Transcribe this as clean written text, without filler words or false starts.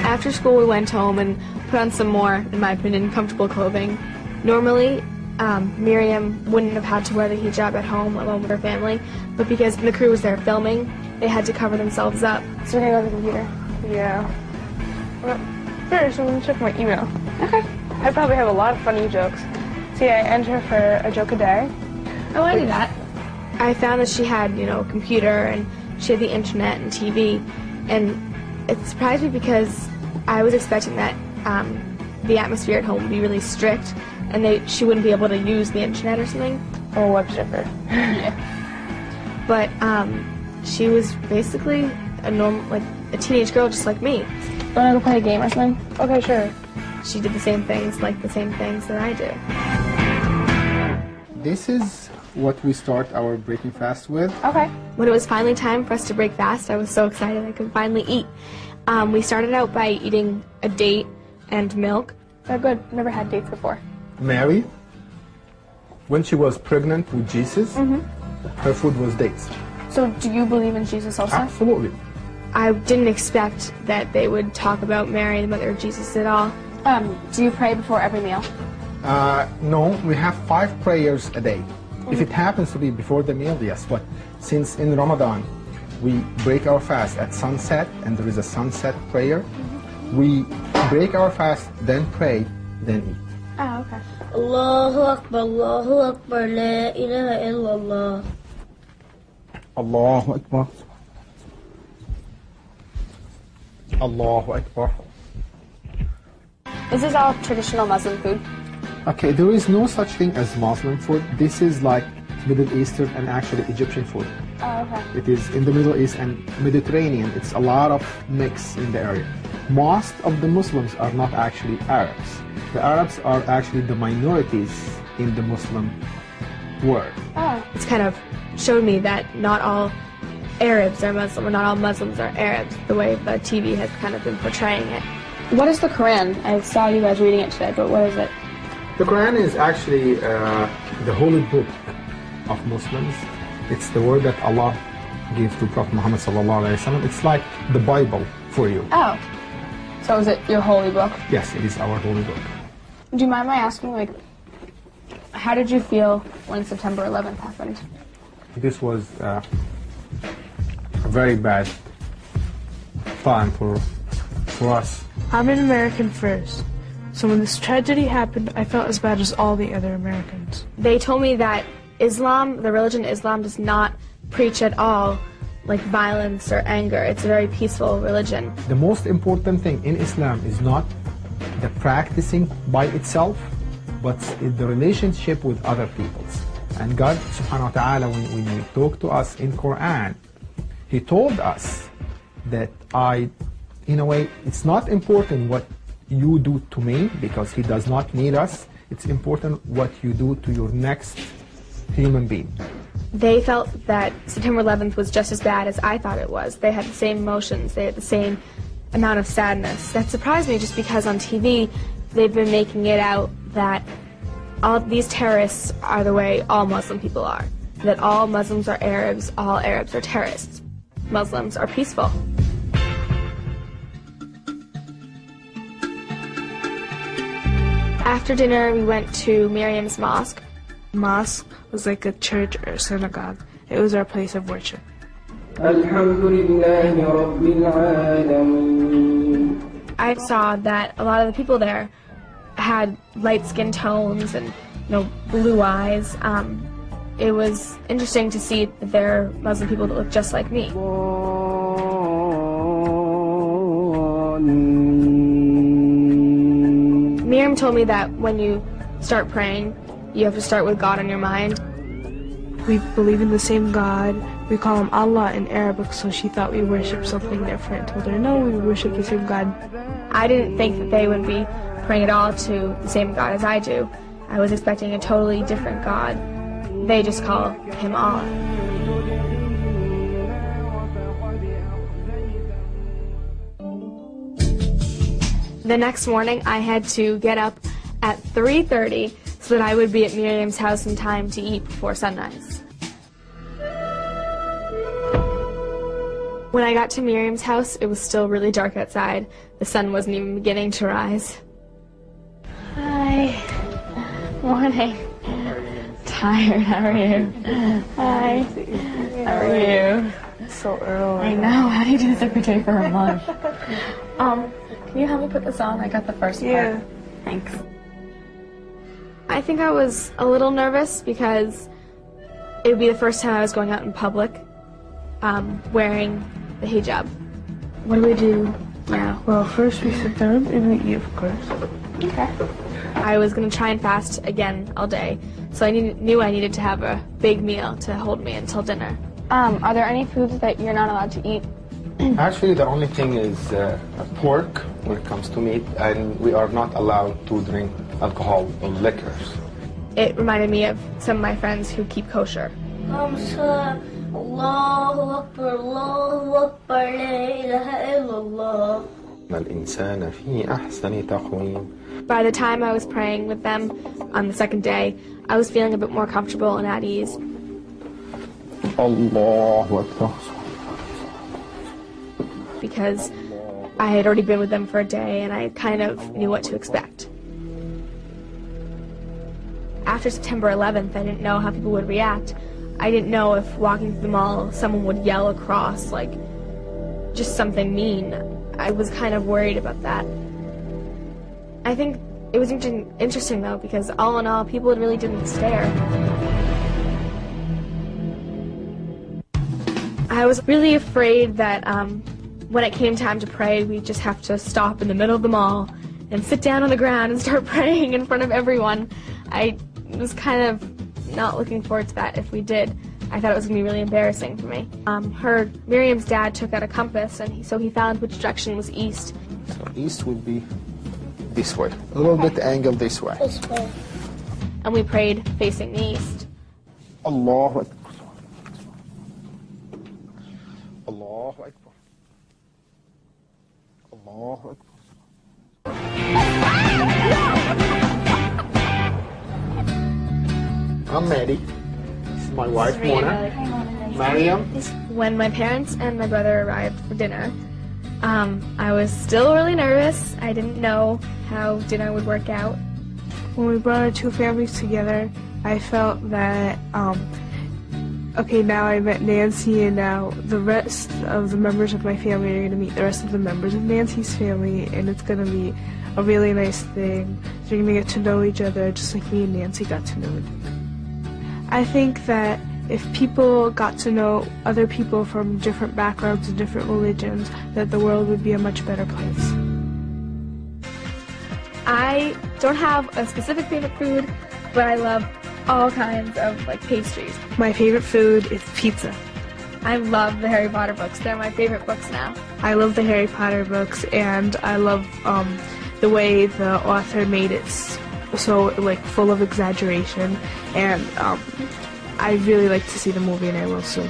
After school, we went home and put on some more, in my opinion, comfortable clothing. Normally, Miriam wouldn't have had to wear the hijab at home alone with her family, but because the crew was there filming, they had to cover themselves up. So we're gonna go to the computer. Yeah. Well, first, I'm gonna check my email. Okay. I probably have a lot of funny jokes. See, I enter for a joke a day. I want to do that. I found that she had, a computer, and she had the internet and TV, and it surprised me because I was expecting that the atmosphere at home would be really strict, and she wouldn't be able to use the internet or something. Oh, web stripper. Yeah. But she was basically a teenage girl just like me. Wanna go play a game or something? Okay, sure. She did the same things that I do. This is what we start our breaking fast with. Okay. When it was finally time for us to break fast, I was so excited I could finally eat. We started out by eating a date and milk. Oh, good. Never had dates before. Mary, when she was pregnant with Jesus, her food was dates. So do you believe in Jesus also? Absolutely. I didn't expect that they would talk about Mary, the mother of Jesus, at all. Do you pray before every meal? No, we have 5 prayers a day. If it happens to be before the meal, yes, but since in Ramadan we break our fast at sunset and there is a sunset prayer, we break our fast, then pray, then eat. Oh, okay. Allahu Akbar, La ilaha illallah. Allahu Akbar. Allahu Akbar. Is this all traditional Muslim food? Okay, there is no such thing as Muslim food. This is like Middle Eastern and actually Egyptian food. Oh, okay. It is in the Middle East and Mediterranean. It's a lot of mix in the area. Most of the Muslims are not actually Arabs. The Arabs are actually the minorities in the Muslim world. Oh. It's kind of showed me that not all Arabs are Muslim, or not all Muslims are Arabs, the way the TV has kind of been portraying it. What is the Quran? I saw you guys reading it today, but what is it? The Quran is actually the holy book of Muslims. It's the word that Allah gave to Prophet Muhammad sallallahu alaihi wasallam. It's like the Bible for you. Oh. So is it your holy book? Yes, it is our holy book. Do you mind my asking, how did you feel when September 11th happened? This was a very bad time for us. I'm an American first, so when this tragedy happened, I felt as bad as all the other Americans. They told me that Islam, the religion Islam, does not preach at all violence or anger. It's a very peaceful religion. The most important thing in Islam is not the practicing by itself, but the relationship with other peoples. And God subhanahu wa ta'ala, when He talked to us in Quran, He told us that in a way, it's not important what you do to me, because He does not need us. It's important what you do to your next human being. They felt that September 11th was just as bad as I thought it was. They had the same emotions. They had the same amount of sadness. That surprised me just because on TV they've been making it out that all these terrorists are the way all Muslim people are. That all Muslims are Arabs, all Arabs are terrorists. Muslims are peaceful. After dinner, we went to Miriam's mosque. Mosque was like a church or synagogue. It was our place of worship. I saw that a lot of the people there had light skin tones and blue eyes. It was interesting to see that there are Muslim people that look just like me. Miriam told me that when you start praying, you have to start with God on your mind. We believe in the same God. We call Him Allah in Arabic, so she thought we worship something different. I told her, no, we worship the same God. I didn't think that they would be praying at all to the same God as I do. I was expecting a totally different God. They just call Him Allah. The next morning, I had to get up at 3:30 so that I would be at Miriam's house in time to eat before sunrise. When I got to Miriam's house, it was still really dark outside. The sun wasn't even beginning to rise. Hi. Morning. Tired. How are you? Hi. How are you? So early. I know. How do you do the secretary for a month? Can you help me put this on? I got the first part. Thanks. I think I was a little nervous because it would be the first time I was going out in public wearing the hijab. What do we do now? Well, first we sit down and we eat, of course. Okay. I was going to try and fast again all day, so I knew I needed to have a big meal to hold me until dinner. Are there any foods that you're not allowed to eat? Actually, the only thing is pork when it comes to meat, and we are not allowed to drink alcohol or liquors. It reminded me of some of my friends who keep kosher. خمسة الله أكبر الله أكبر لا إله إلا الله. الإنسان في أحسن تقويم. By the time I was praying with them on the second day, I was feeling a bit more comfortable and at ease. Allahu Akbar. Because I had already been with them for a day and I kind of knew what to expect. After September 11th, I didn't know how people would react. I didn't know if walking through the mall, someone would yell across, like, just something mean. I was kind of worried about that. I think it was interesting, though, because all in all, people really didn't stare. I was really afraid that when it came time to pray, we'd just have to stop in the middle of the mall and sit down on the ground and start praying in front of everyone. I was kind of not looking forward to that if we did. I thought it was going to be really embarrassing for me. Miriam's dad took out a compass, and so he found which direction was east. So east would be this way, a little bit angled this way. This way. And we prayed facing the east. Allahu Akbar. Allahu Akbar. Allahu Akbar. I'm Maddie. This is my wife, Mona. Mariam. When my parents and my brother arrived for dinner, I was still really nervous. I didn't know how dinner would work out. When we brought our two families together, I felt that, okay, now I met Nancy, and now the rest of the members of my family are going to meet the rest of the members of Nancy's family, and it's going to be a really nice thing. They're going to get to know each other just like me and Nancy got to know each other. I think that if people got to know other people from different backgrounds and different religions, that the world would be a much better place. I don't have a specific favorite food, but I love all kinds of pastries. My favorite food is pizza. I love the Harry Potter books. They're my favorite books now. I love the Harry Potter books, and I love the way the author made it so full of exaggeration, and I really like to see the movie, and I will soon.